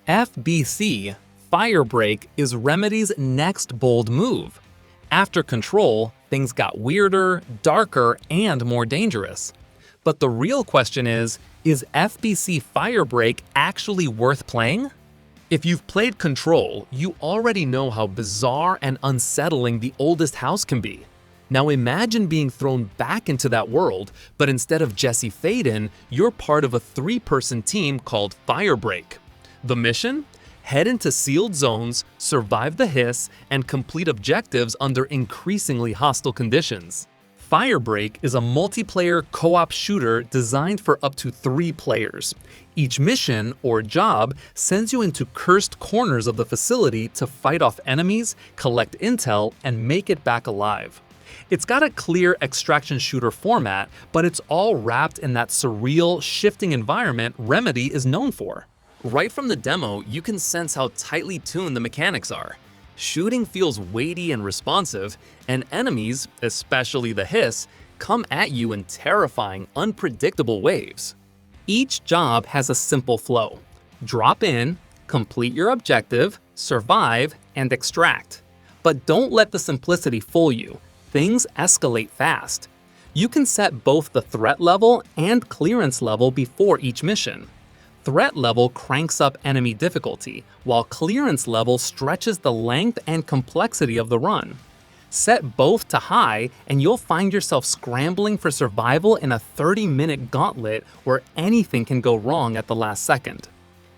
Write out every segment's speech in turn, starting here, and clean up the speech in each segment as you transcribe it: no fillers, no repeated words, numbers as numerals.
FBC Firebreak is Remedy's next bold move. After Control, things got weirder, darker, and more dangerous. But the real question is FBC Firebreak actually worth playing? If you've played Control, you already know how bizarre and unsettling the oldest house can be. Now imagine being thrown back into that world, but instead of Jesse Faden, you're part of a 3-person team called Firebreak. The mission? Head into sealed zones, survive the hiss, and complete objectives under increasingly hostile conditions. Firebreak is a multiplayer co-op shooter designed for up to 3 players. Each mission, or job, sends you into cursed corners of the facility to fight off enemies, collect intel, and make it back alive. It's got a clear extraction shooter format, but it's all wrapped in that surreal, shifting environment Remedy is known for. Right from the demo, you can sense how tightly tuned the mechanics are. Shooting feels weighty and responsive, and enemies, especially the hiss, come at you in terrifying, unpredictable waves. Each job has a simple flow. Drop in, complete your objective, survive, and extract. But don't let the simplicity fool you. Things escalate fast. You can set both the threat level and clearance level before each mission. Threat level cranks up enemy difficulty, while clearance level stretches the length and complexity of the run. Set both to high, and you'll find yourself scrambling for survival in a 30-minute gauntlet where anything can go wrong at the last second.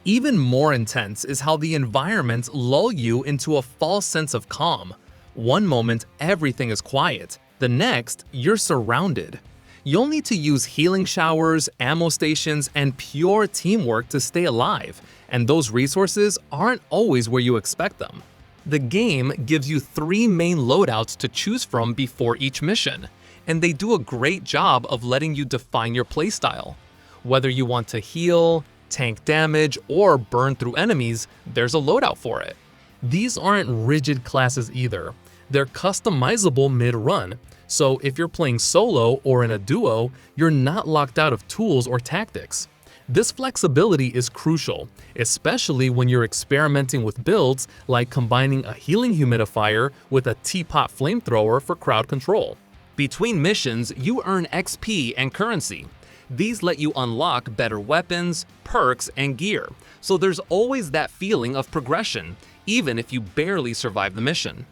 Even more intense is how the environments lull you into a false sense of calm. One moment, everything is quiet. The next, you're surrounded. You'll need to use healing showers, ammo stations, and pure teamwork to stay alive, and those resources aren't always where you expect them. The game gives you 3 main loadouts to choose from before each mission, and they do a great job of letting you define your playstyle. Whether you want to heal, tank damage, or burn through enemies, there's a loadout for it. These aren't rigid classes either. They're customizable mid-run. So if you're playing solo or in a duo, you're not locked out of tools or tactics. This flexibility is crucial, especially when you're experimenting with builds like combining a healing humidifier with a teapot flamethrower for crowd control. Between missions, you earn XP and currency. These let you unlock better weapons, perks, and gear, so there's always that feeling of progression, even if you barely survive the mission.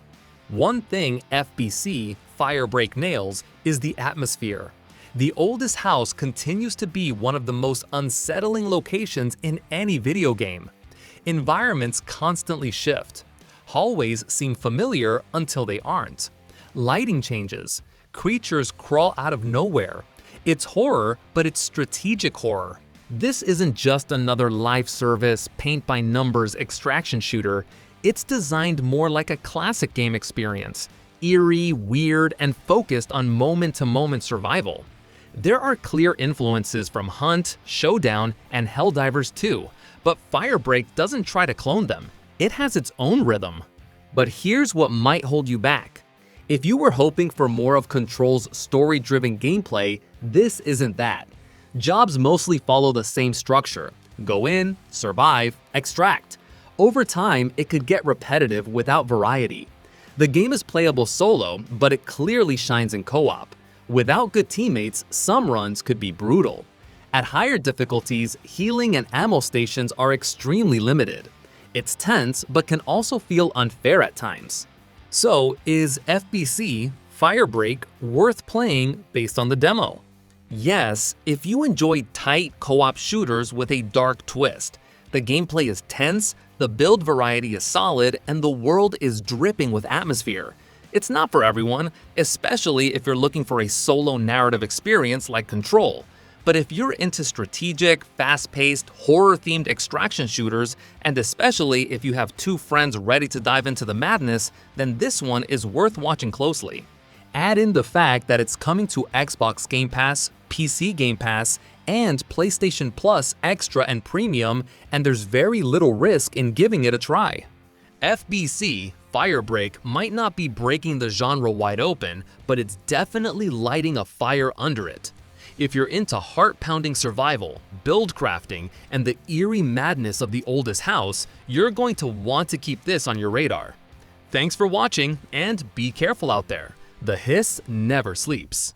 One thing FBC Firebreak nails is the atmosphere. The oldest house continues to be one of the most unsettling locations in any video game. Environments constantly shift. Hallways seem familiar until they aren't. Lighting changes. Creatures crawl out of nowhere. It's horror, but it's strategic horror. This isn't just another live service, paint-by-numbers extraction shooter. It's designed more like a classic game experience. Eerie, weird, and focused on moment-to-moment survival. There are clear influences from Hunt, Showdown, and Helldivers 2, but Firebreak doesn't try to clone them. It has its own rhythm. But here's what might hold you back. If you were hoping for more of Control's story-driven gameplay, this isn't that. Jobs mostly follow the same structure. Go in, survive, extract. Over time, it could get repetitive without variety. The game is playable solo, but it clearly shines in co-op. Without good teammates, some runs could be brutal. At higher difficulties, healing and ammo stations are extremely limited. It's tense, but can also feel unfair at times. So, is FBC Firebreak worth playing based on the demo? Yes, if you enjoy tight co-op shooters with a dark twist. The gameplay is tense, the build variety is solid, and the world is dripping with atmosphere. It's not for everyone, especially if you're looking for a solo narrative experience like Control. But if you're into strategic, fast-paced, horror-themed extraction shooters, and especially if you have 2 friends ready to dive into the madness, then this one is worth watching closely. Add in the fact that it's coming to Xbox Game Pass, PC Game Pass, and PlayStation Plus Extra and Premium, and there's very little risk in giving it a try. FBC Firebreak might not be breaking the genre wide open, but it's definitely lighting a fire under it. If you're into heart-pounding survival, build crafting, and the eerie madness of the oldest house, you're going to want to keep this on your radar. Thanks for watching, and be careful out there. The hiss never sleeps.